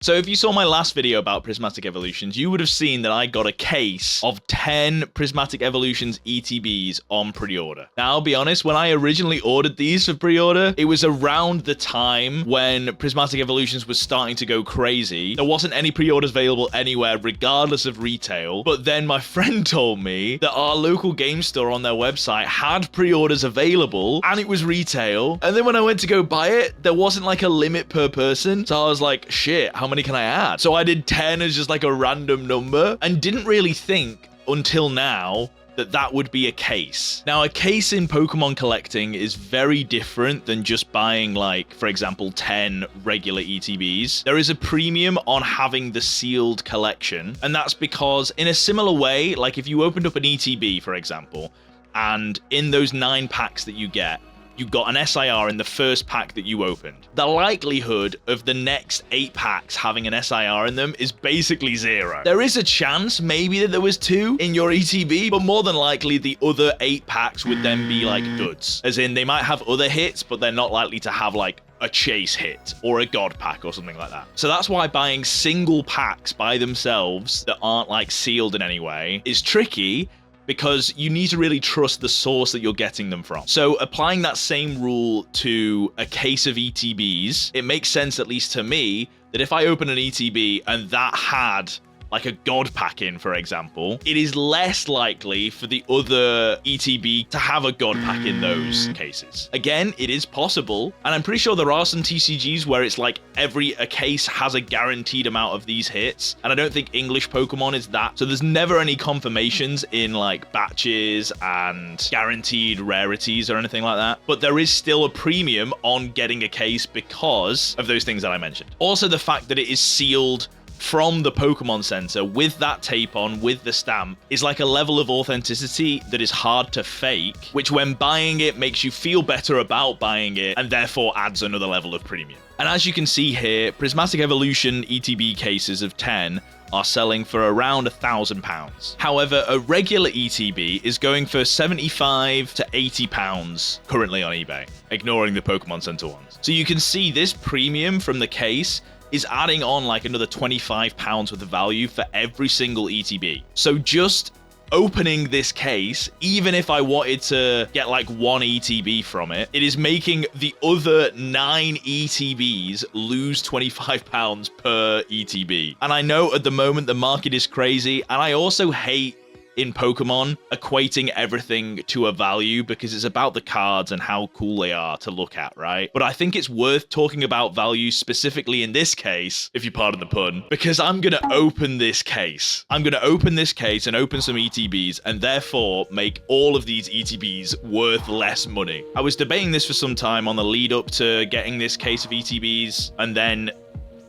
So if you saw my last video about Prismatic Evolutions, you would have seen that I got a case of 10 Prismatic Evolutions ETBs on pre-order. Now, I'll be honest, when I originally ordered these for pre-order, it was around the time when Prismatic Evolutions was starting to go crazy. There wasn't any pre-orders available anywhere, regardless of retail. But then my friend told me that our local game store on their website had pre-orders available, and it was retail. And then when I went to go buy it, there wasn't like a limit per person. So I was like, shit, how many can I add? So I did 10 as just like a random number and didn't really think until now that that would be a case. Now, a case in Pokemon collecting is very different than just buying, like, for example, 10 regular ETBs. There is a premium on having the sealed collection, and that's because in a similar way, like if you opened up an ETB, for example, and in those 9 packs that you get, you got an SIR in the first pack that you opened. The likelihood of the next 8 packs having an SIR in them is basically 0. There is a chance maybe that there was 2 in your ETB, but more than likely the other 8 packs would then be like duds. As in, they might have other hits, but they're not likely to have like a chase hit or a god pack or something like that. So that's why buying single packs by themselves that aren't like sealed in any way is tricky, because you need to really trust the source that you're getting them from. So applying that same rule to a case of ETBs, it makes sense, at least to me, that if I open an ETB and that had like a god pack in, for example, it is less likely for the other ETB to have a god pack in those cases. Again, it is possible, and I'm pretty sure there are some TCGs where it's like a case has a guaranteed amount of these hits, and I don't think English Pokemon is that. So there's never any confirmations in like batches and guaranteed rarities or anything like that, but there is still a premium on getting a case because of those things that I mentioned. Also, the fact that it is sealed from the Pokemon Center with that tape on, with the stamp, is like a level of authenticity that is hard to fake, which when buying it makes you feel better about buying it and therefore adds another level of premium. And as you can see here, Prismatic Evolution ETB cases of 10 are selling for around £1,000. However, a regular ETB is going for £75 to £80 currently on eBay, ignoring the Pokemon Center ones. So you can see this premium from the case is adding on like another £25 worth of value for every single ETB. So just opening this case, even if I wanted to get like 1 ETB from it, it is making the other 9 ETBs lose £25 per ETB. And I know at the moment the market is crazy, and I also hate in Pokemon equating everything to a value, because it's about the cards and how cool they are to look at, right? But I think it's worth talking about value specifically in this case, if you pardon the pun, because I'm going to open this case. I'm going to open this case and open some ETBs, and therefore make all of these ETBs worth less money. I was debating this for some time on the lead up to getting this case of ETBs, and then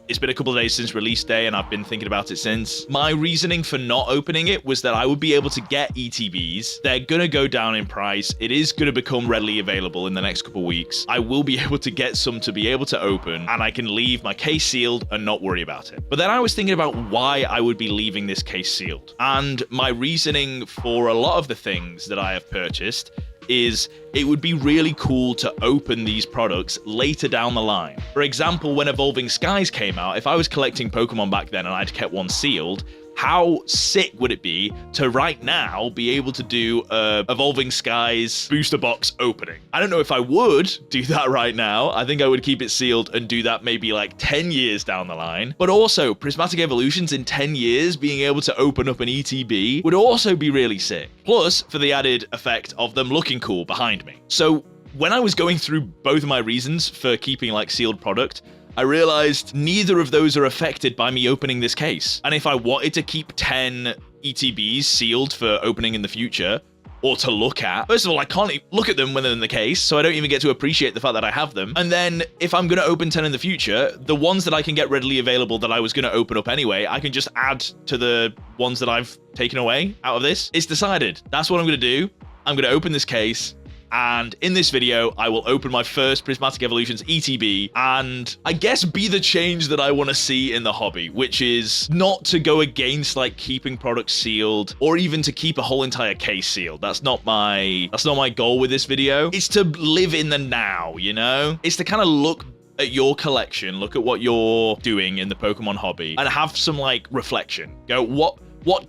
it's been a couple of days since release day, and I've been thinking about it since. My reasoning for not opening it was that I would be able to get ETBs. They're going to go down in price. It is going to become readily available in the next couple of weeks. I will be able to get some to be able to open, and I can leave my case sealed and not worry about it. But then I was thinking about why I would be leaving this case sealed. And my reasoning for a lot of the things that I have purchased is it would be really cool to open these products later down the line. For example, when Evolving Skies came out, if I was collecting Pokemon back then and I'd kept one sealed, how sick would it be to right now be able to do a Evolving Skies booster box opening? I don't know if I would do that right now. I think I would keep it sealed and do that maybe like 10 years down the line. But also, Prismatic Evolutions in 10 years being able to open up an ETB would also be really sick. Plus, for the added effect of them looking cool behind me. So when I was going through both of my reasons for keeping like sealed product, I realized neither of those are affected by me opening this case. And if I wanted to keep 10 ETBs sealed for opening in the future, or to look at, first of all, I can't look at them when they're in the case, so I don't even get to appreciate the fact that I have them. And then if I'm going to open 10 in the future, the ones that I can get readily available that I was going to open up anyway, I can just add to the ones that I've taken away out of this. It's decided. That's what I'm going to do. I'm going to open this case, and in this video, I will open my first Prismatic Evolutions ETB and I guess be the change that I want to see in the hobby, which is not to go against like keeping products sealed or even to keep a whole entire case sealed. That's not my goal with this video. It's to live in the now, you know? It's to kind of look at your collection, look at what you're doing in the Pokemon hobby, and have some like reflection. Go, what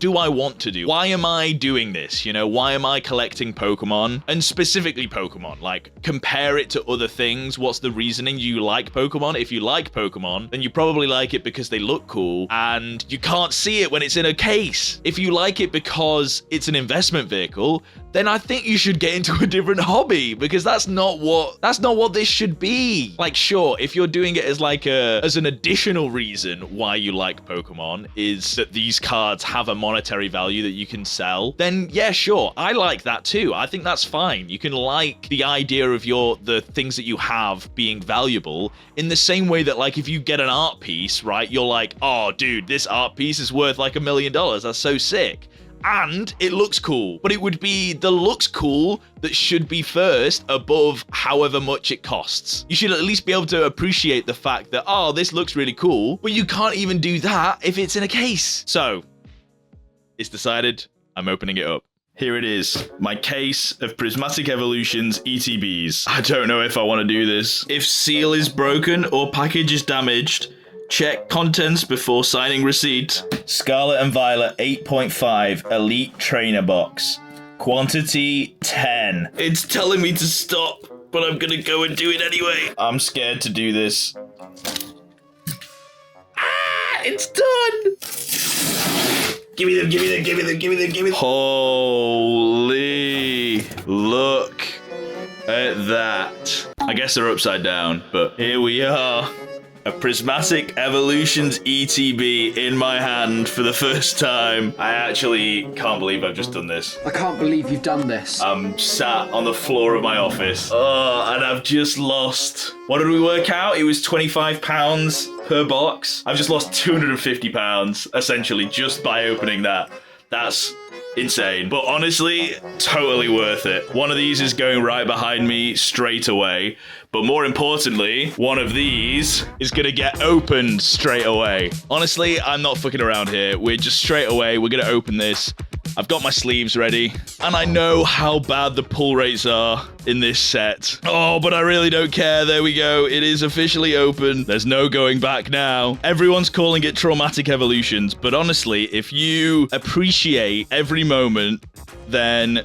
do I want to do? Why am I doing this? You know, why am I collecting Pokemon? And specifically Pokemon, like compare it to other things. What's the reasoning you like Pokemon? If you like Pokemon, then you probably like it because they look cool and you can't see it when it's in a case. If you like it because it's an investment vehicle, then I think you should get into a different hobby, because that's not what this should be. Like, sure, if you're doing it as like as an additional reason why you like Pokemon is that these cards have a monetary value that you can sell, then yeah, sure, I like that too. I think that's fine. You can like the idea of the things that you have being valuable in the same way that, like, if you get an art piece, right, you're like, oh dude, this art piece is worth like $1 million. That's so sick. And it looks cool, but it would be the looks cool that should be first above however much it costs. You should at least be able to appreciate the fact that, oh, this looks really cool, but you can't even do that if it's in a case. So it's decided, I'm opening it up. Here it is, my case of Prismatic Evolutions ETBs. I don't know if I want to do this. If seal is broken or package is damaged, check contents before signing receipt. Scarlet and Violet 8.5 Elite Trainer Box. Quantity 10. It's telling me to stop, but I'm gonna go and do it anyway. I'm scared to do this. Ah, it's done! Give me them, give me them, give me them, give me them, give me them. Holy, look at that. I guess they're upside down, but here we are. A Prismatic Evolutions ETB in my hand for the first time. I actually can't believe I've just done this. I can't believe you've done this. I'm sat on the floor of my office. Oh, and I've just lost... What did we work out? It was £25 per box. I've just lost £250, essentially, just by opening that. That's insane. But honestly, totally worth it. One of these is going right behind me straight away. But more importantly, one of these is gonna get opened straight away. Honestly, I'm not fucking around here. We're just straight away, we're gonna open this. I've got my sleeves ready, and I know how bad the pull rates are in this set. Oh, but I really don't care. There we go. It is officially open. There's no going back now. Everyone's calling it Traumatic Evolutions, but honestly, if you appreciate every moment, then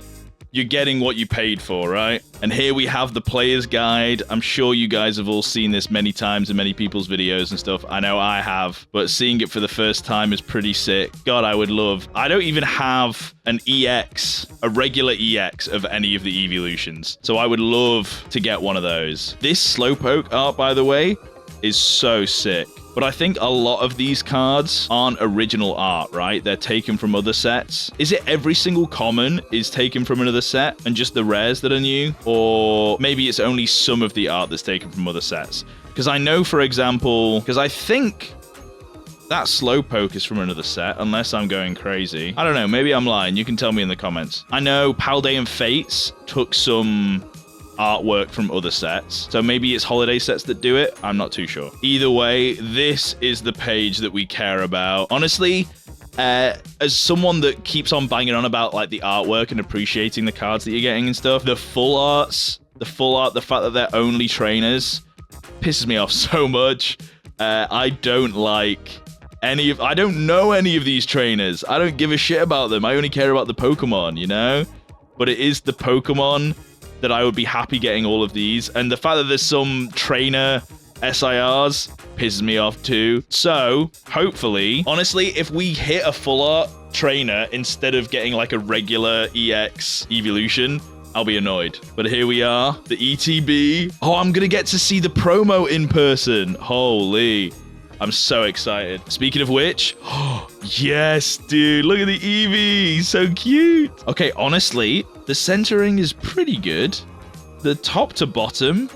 you're getting what you paid for, right? And here we have the player's guide. I'm sure you guys have all seen this many times in many people's videos and stuff. I know I have, but seeing it for the first time is pretty sick. God, I would love... I don't even have an EX, a regular EX of any of the evolutions. So I would love to get one of those. This Slowpoke art, by the way, is so sick. But I think a lot of these cards aren't original art, right? They're taken from other sets. Is it every single common is taken from another set and just the rares that are new? Or maybe it's only some of the art that's taken from other sets? Because I know, for example, because I think that Slowpoke is from another set, unless I'm going crazy. I don't know, maybe I'm lying. You can tell me in the comments. I know Paldean Fates took some artwork from other sets, so maybe it's holiday sets that do it. I'm not too sure. Either way, this is the page that we care about. Honestly, as someone that keeps on banging on about like the artwork and appreciating the cards that you're getting and stuff, the full art, the fact that they're only trainers pisses me off so much. I don't like I don't know any of these trainers. I don't give a shit about them. I only care about the Pokemon, you know? But it is the Pokemon that I would be happy getting all of these. And the fact that there's some trainer SIRs pisses me off too. So, hopefully, honestly, if we hit a full art trainer instead of getting like a regular EX evolution, I'll be annoyed. But here we are, the ETB. Oh, I'm gonna get to see the promo in person. Holy. I'm so excited. Speaking of which, oh, yes, dude, look at the Eevee, so cute. Okay, honestly, the centering is pretty good. The top to bottom,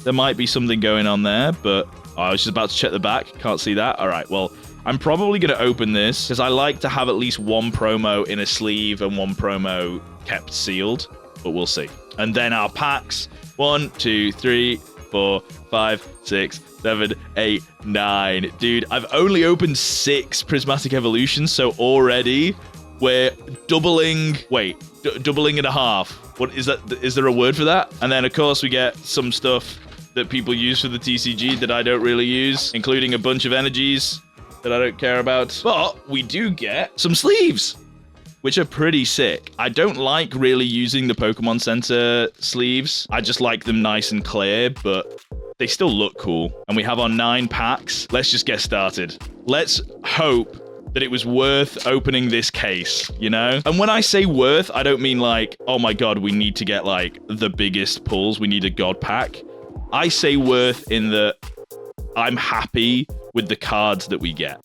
there might be something going on there, but I was just about to check the back. Can't see that. All right, well, I'm probably going to open this because I like to have at least one promo in a sleeve and one promo kept sealed, but we'll see. And then our packs, 1, 2, 3, 4, 5, 6, 7, 8, 9. Dude, I've only opened 6 Prismatic Evolutions, so already we're doubling... Wait, doubling and a half. What is that? Is there a word for that? And then, of course, we get some stuff that people use for the TCG that I don't really use, including a bunch of energies that I don't care about. But we do get some sleeves, which are pretty sick. I don't like really using the Pokemon Center sleeves. I just like them nice and clear, but they still look cool. And we have our 9 packs. Let's just get started. Let's hope that it was worth opening this case, you know? And when I say worth, I don't mean like, oh my god, we need to get like the biggest pulls, we need a god pack. I say worth in that I'm happy with the cards that we get.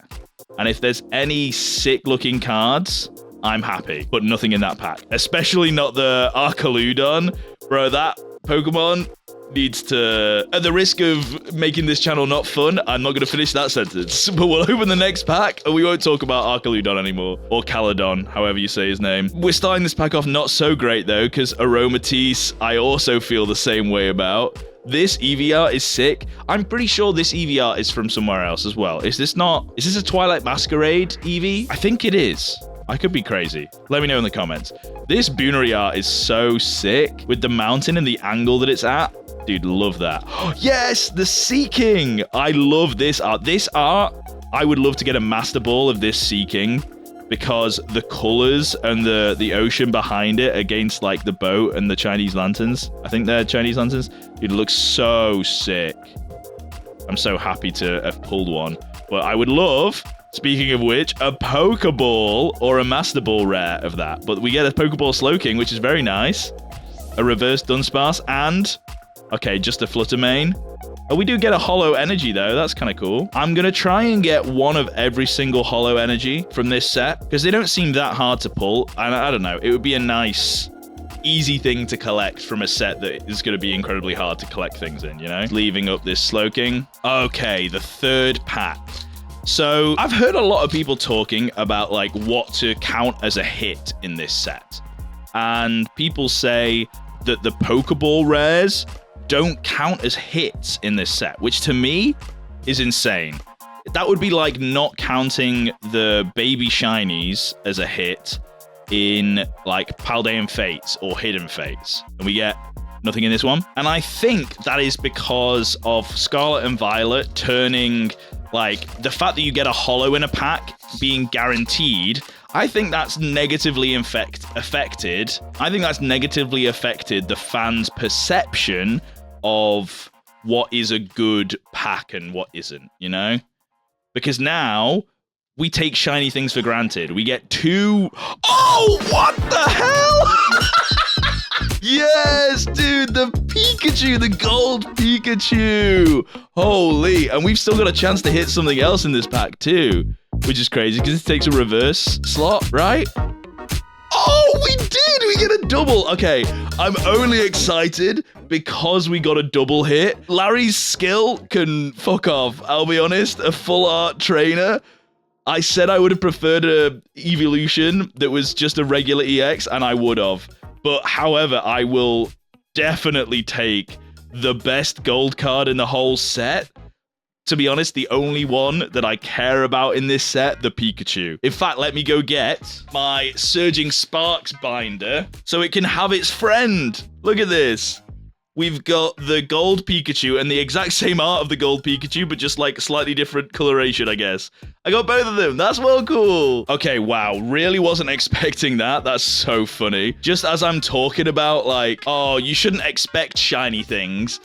And if there's any sick looking cards, I'm happy, but nothing in that pack. Especially not the Archaludon. Bro, that Pokemon needs to... At the risk of making this channel not fun, I'm not going to finish that sentence. But we'll open the next pack, and we won't talk about Archaludon anymore. Or Caladon, however you say his name. We're starting this pack off not so great, though, because Aromatisse, I also feel the same way about. This EVR is sick. I'm pretty sure this EVR is from somewhere else as well. Is this a Twilight Masquerade EV? I think it is. I could be crazy. Let me know in the comments. This Boonary art is so sick with the mountain and the angle that it's at. Dude, love that. Yes, the Seeking. I love this art. This art, I would love to get a Master Ball of this Seeking because the colors and the ocean behind it against like the boat and the Chinese lanterns. I think they're Chinese lanterns. Dude, it looks so sick. I'm so happy to have pulled one. But I would love... Speaking of which, a Pokeball or a Master Ball rare of that. But we get a Pokeball Slowking, which is very nice. A reverse Dunsparce and... Okay, just a Fluttermane. Oh, we do get a Holo Energy, though. That's kind of cool. I'm going to try and get one of every single Holo Energy from this set. Because they don't seem that hard to pull. And I don't know. It would be a nice, easy thing to collect from a set that is going to be incredibly hard to collect things in, you know? Leaving up this Slowking. Okay, the third pack. So I've heard a lot of people talking about like what to count as a hit in this set. And people say that the Pokeball rares don't count as hits in this set, which to me is insane. That would be like not counting the baby shinies as a hit in like Paldean Fates or Hidden Fates. And we get nothing in this one. And I think that is because of Scarlet and Violet turning... Like, the fact that you get a holo in a pack being guaranteed, I think that's negatively affected. I think that's negatively affected the fans' perception of what is a good pack and what isn't, you know? Because now, we take shiny things for granted. We get 2... Oh, what the hell? Yes, dude, the Pikachu, the gold Pikachu. Holy, and we've still got a chance to hit something else in this pack too, which is crazy because it takes a reverse slot, right? Oh, we did, we get a double. Okay, I'm only excited because we got a double hit. Larry's skill can fuck off, I'll be honest, a full art trainer. I said I would have preferred a evolution that was just a regular EX, and I would have. But however, I will definitely take the best gold card in the whole set. To be honest, the only one that I care about in this set, the Pikachu. In fact, let me go get my Surging Sparks binder so it can have its friend. Look at this. We've got the gold Pikachu and the exact same art of the gold Pikachu, but just like slightly different coloration, I guess. I got both of them. That's well cool. Okay, wow. Really wasn't expecting that. That's so funny. Just as I'm talking about like, oh, you shouldn't expect shiny things.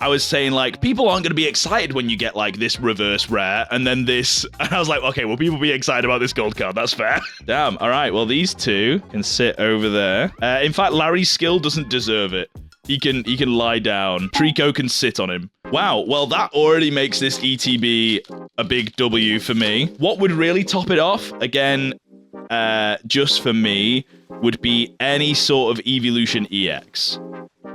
I was saying like, people aren't going to be excited when you get like this reverse rare and then this. And I was like, okay, well, people be excited about this gold card. That's fair. Damn. All right. Well, these two can sit over there. In fact, Larry's skill doesn't deserve it. He can lie down. Trico can sit on him. Wow, well, that already makes this ETB a big W for me. What would really top it off, again, just for me, would be any sort of Evolution EX.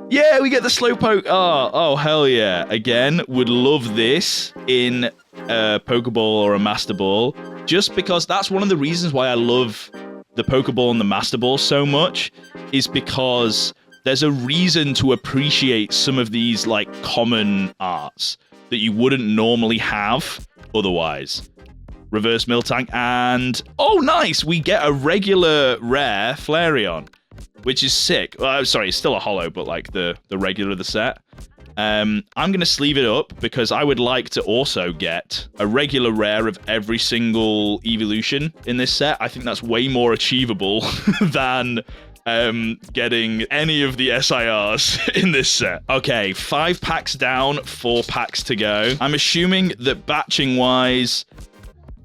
Yeah, we get the Slowpoke. Oh, hell yeah. Again, would love this in a Pokeball or a Master Ball, just because that's one of the reasons why I love the Pokeball and the Master Ball so much, is because... there's a reason to appreciate some of these, like, common arts that you wouldn't normally have otherwise. Reverse Miltank and... oh, nice! We get a regular rare Flareon, which is sick. Sorry, it's still a holo, but, like, the regular of the set. I'm going to sleeve it up because I would like to also get a regular rare of every single evolution in this set. I think that's way more achievable than getting any of the SIRs in this set. Okay, 5 packs down, 4 packs to go. I'm assuming that batching wise,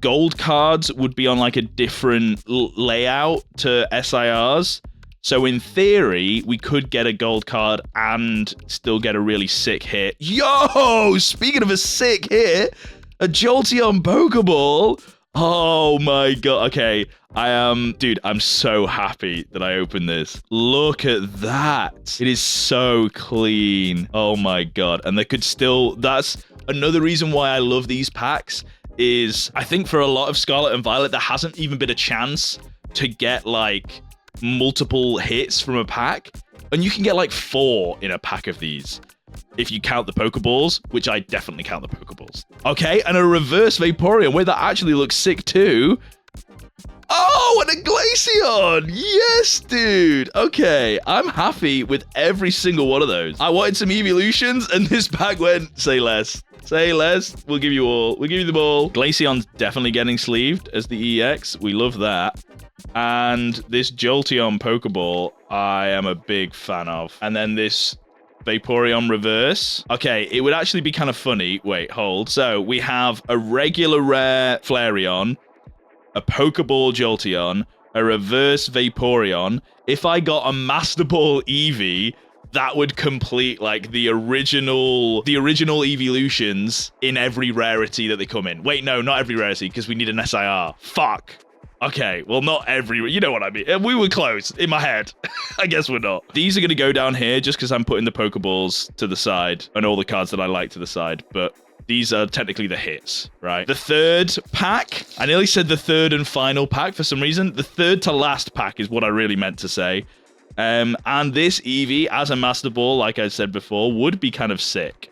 gold cards would be on like a different layout to SIRs. So in theory, we could get a gold card and still get a really sick hit. Yo, speaking of a sick hit, a Jolteon Pokeball. Oh my god. Okay, dude, I'm so happy that I opened this. Look at that. It is so clean. Oh my god. And they could still, that's another reason why I love these packs is I think for a lot of Scarlet and Violet, there hasn't even been a chance to get like multiple hits from a pack, and you can get like 4 in a pack of these if you count the Pokeballs, which I definitely count the Pokeballs. Okay, and a reverse Vaporeon, where that actually looks sick too. Oh, and a Glaceon! Yes, dude! Okay, I'm happy with every single one of those. I wanted some evolutions, and this pack went, say less. Say less, we'll give you all. We'll give you them all. Glaceon's definitely getting sleeved as the EX. We love that. And this Jolteon Pokeball, I am a big fan of. And then this Vaporeon reverse. Okay, it would actually be kind of funny. Wait, hold. So we have a regular rare Flareon, a Pokeball Jolteon, a reverse Vaporeon. If I got a Master Ball Eevee, that would complete like the original evolutions in every rarity that they come in. Wait, no, not every rarity, because we need an SIR. Fuck. Okay, well, not every... You know what I mean. We were close in my head. I guess we're not. These are going to go down here just because I'm putting the Pokeballs to the side and all the cards that I like to the side. But these are technically the hits, right? The third pack... I nearly said the third and final pack for some reason. The third to last pack is what I really meant to say. And this Eevee, as a Master Ball, like I said before, would be kind of sick.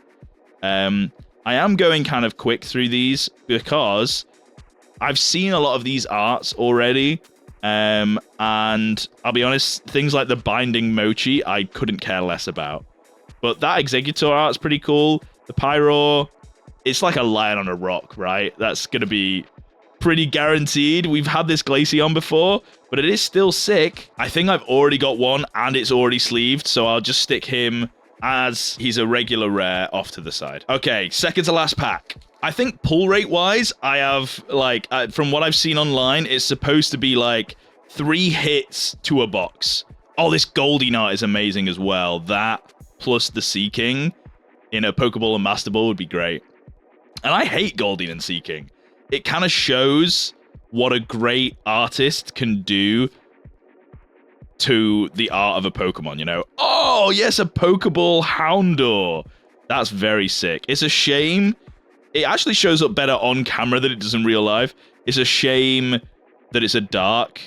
I am going kind of quick through these because... I've seen a lot of these arts already, and I'll be honest, things like the Binding Mochi, I couldn't care less about. But that Executor art's pretty cool. The Pyro, it's like a lion on a rock, right? That's going to be pretty guaranteed. We've had this Glaceon before, but it is still sick. I think I've already got one, and it's already sleeved, so I'll just stick him as he's a regular rare off to the side. Okay, second to last pack. I think pull rate wise, I have like, from what I've seen online, it's supposed to be like 3 hits to a box. Oh, this Goldeen art is amazing as well. That plus the Seaking in a Pokeball and Master Ball would be great. And I hate Goldeen and Seaking. It kind of shows what a great artist can do to the art of a Pokemon, you know? Oh, yes, a Pokeball Houndour. That's very sick. It's a shame... It actually shows up better on camera than it does in real life. It's a shame that it's a dark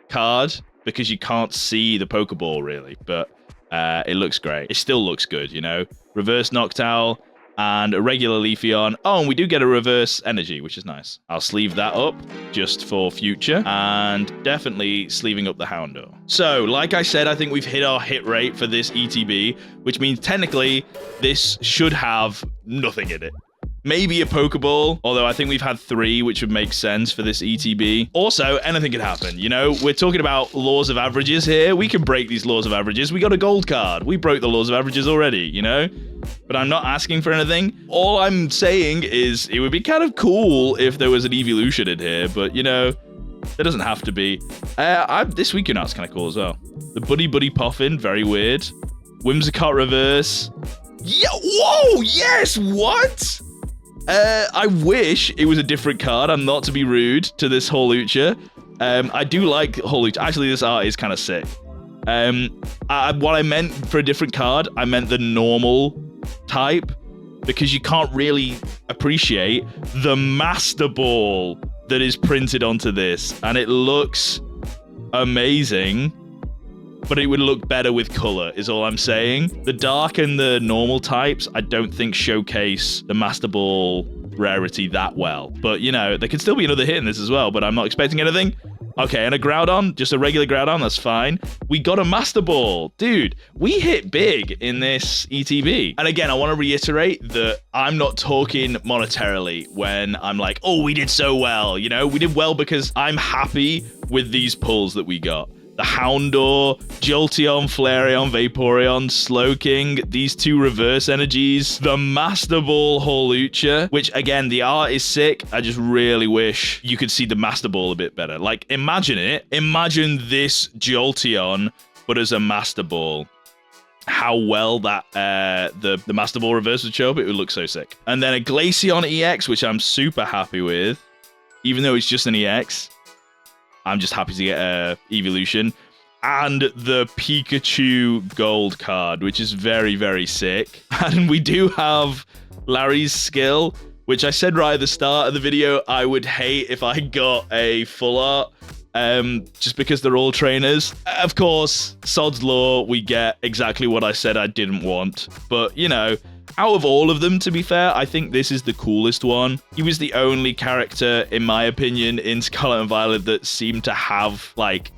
card because you can't see the Pokeball, really. But it looks great. It still looks good, you know? Reverse Noctowl and a regular Leafeon. Oh, and we do get a reverse Energy, which is nice. I'll sleeve that up just for future. And definitely sleeving up the Houndour. So, like I said, I think we've hit our hit rate for this ETB, which means technically this should have nothing in it. Maybe a Pokeball, although I think we've had 3, which would make sense for this ETB. Also, anything could happen, you know? We're talking about laws of averages here. We can break these laws of averages. We got a gold card. We broke the laws of averages already, you know? But I'm not asking for anything. All I'm saying is it would be kind of cool if there was an evolution in here, but, you know, there doesn't have to be. This Weekend art's kind of cool as well. The Buddy Buddy Poffin, very weird. Whimsicott Reverse. Yeah, whoa, yes, what? I wish it was a different card. I'm not to be rude to this Hawlucha. I do like Hawlucha. Actually, this art is kind of sick. What I meant for a different card, I meant the normal type, because you can't really appreciate the Master Ball that is printed onto this, and it looks amazing. But it would look better with color, is all I'm saying. The dark and the normal types, I don't think showcase the Master Ball rarity that well. But, you know, there could still be another hit in this as well, but I'm not expecting anything. Okay, and a Groudon, just a regular Groudon, that's fine. We got a Master Ball. Dude, we hit big in this ETB. And again, I want to reiterate that I'm not talking monetarily when I'm like, oh, we did so well. You know, we did well because I'm happy with these pulls that we got. The Houndour, Jolteon, Flareon, Vaporeon, Slowking, these two reverse energies, the Master Ball Hawlucha, which again, the art is sick. I just really wish you could see the Master Ball a bit better. Like, imagine it. Imagine this Jolteon, but as a Master Ball. How well that the Master Ball reverse would show up, it would look so sick. And then a Glaceon EX, which I'm super happy with, even though it's just an EX. I'm just happy to get a evolution. And the Pikachu gold card, which is very, very sick. And we do have Larry's skill, which I said right at the start of the video, I would hate if I got a full art, just because they're all trainers. Of course, Sod's Law, we get exactly what I said I didn't want. But, you know, out of all of them, to be fair, I think this is the coolest one. He was the only character, in my opinion, in Scarlet and Violet that seemed to have, like,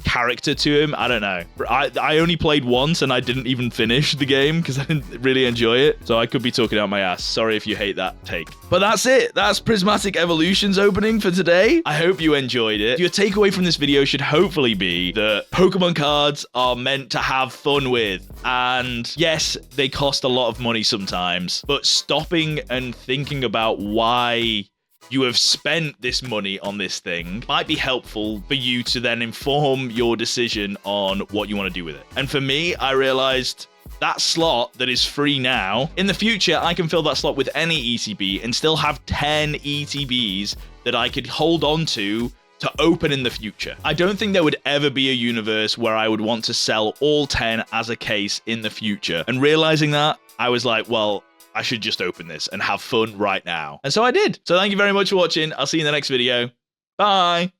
character to him. I don't know. I only played once and I didn't even finish the game because I didn't really enjoy it. So I could be talking out my ass. Sorry if you hate that take. But that's it. That's Prismatic Evolutions opening for today. I hope you enjoyed it. Your takeaway from this video should hopefully be that Pokemon cards are meant to have fun with. And yes, they cost a lot of money sometimes, but stopping and thinking about why you have spent this money on this thing might be helpful for you to then inform your decision on what you want to do with it. And for me, I realized that slot that is free now, in the future, I can fill that slot with any ETB and still have 10 ETBs that I could hold on to open in the future. I don't think there would ever be a universe where I would want to sell all 10 as a case in the future. And realizing that, I was like, well, I should just open this and have fun right now. And so I did. So thank you very much for watching. I'll see you in the next video. Bye.